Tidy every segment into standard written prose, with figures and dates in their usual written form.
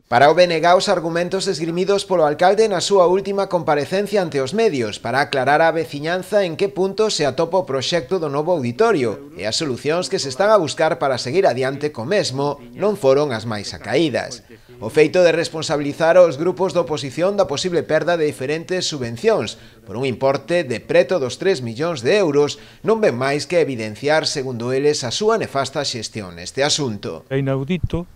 Para o BNG, os argumentos esgrimidos polo alcalde na súa última comparecencia ante os medios para aclarar á veciñanza en que punto se atopa o proxecto do novo auditorio e as solucións que se están a buscar para seguir adiante co mesmo non foron as máis acaídas. O feito de responsabilizar aos grupos da oposición da posible perda de diferentes subvencións por un importe de preto dos 3 millóns de euros non ven máis que evidenciar, segundo eles, a súa nefasta xestión neste asunto. É inaudito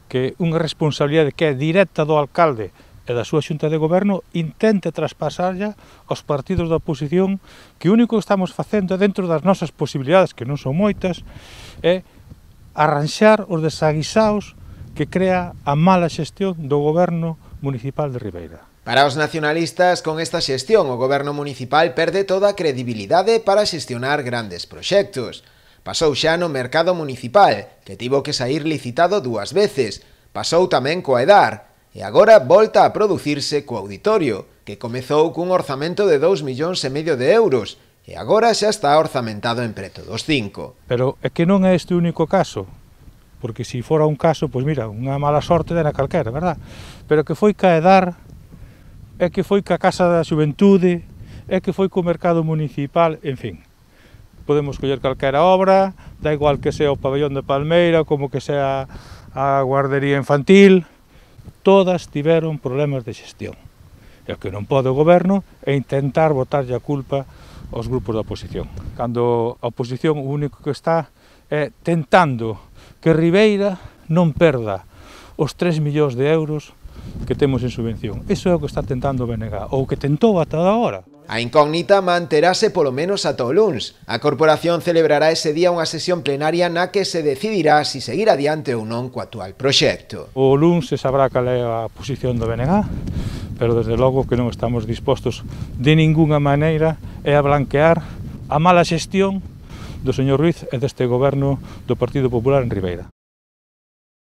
que unha responsabilidade que é directa do alcalde e da súa xunta de goberno intente traspasarlla aos partidos da oposición, que o único que estamos facendo dentro das nosas posibilidades, que non son moitas, é arranxar os desaguisaos que crea a mala xestión do goberno municipal de Ribeira. Para os nacionalistas, con esta xestión, o goberno municipal perde toda a credibilidade para xestionar grandes proxectos. Pasou xa no mercado municipal, que tivo que sair licitado 2 veces. Pasou tamén coa EDAR, e agora volta a producirse co auditorio, que comezou cun orzamento de 2,5 millóns de euros, e agora xa está orzamentado en preto dos 5. Pero é que non é este o único caso, porque se fora un caso, pois mira, unha mala sorte dena calquera, verdad? Pero que foi ca EDAR, é que foi ca Casa da Xuventude, é que foi co mercado municipal, en fin. Podemos coller calquera obra, da igual que sea o pabellón de Palmeira, como que sea a guardería infantil, todas tiveron problemas de xestión. E o que non pode o goberno é intentar botarlle a culpa aos grupos da oposición. Cando a oposición o único que está é tentando que Ribeira non perda os 3 millóns de euros que temos en subvención. Iso é o que está tentando o BNG, ou que tentou ata agora. A incógnita manterase polo menos ata o luns. A corporación celebrará ese día unha sesión plenaria na que se decidirá si seguir adiante ou non co actual proxecto. O luns se sabrá cal é a posición do BNG, pero desde logo que non estamos dispostos de ningunha maneira a blanquear a mala xestión do señor Ruiz e deste goberno do Partido Popular en Ribeira.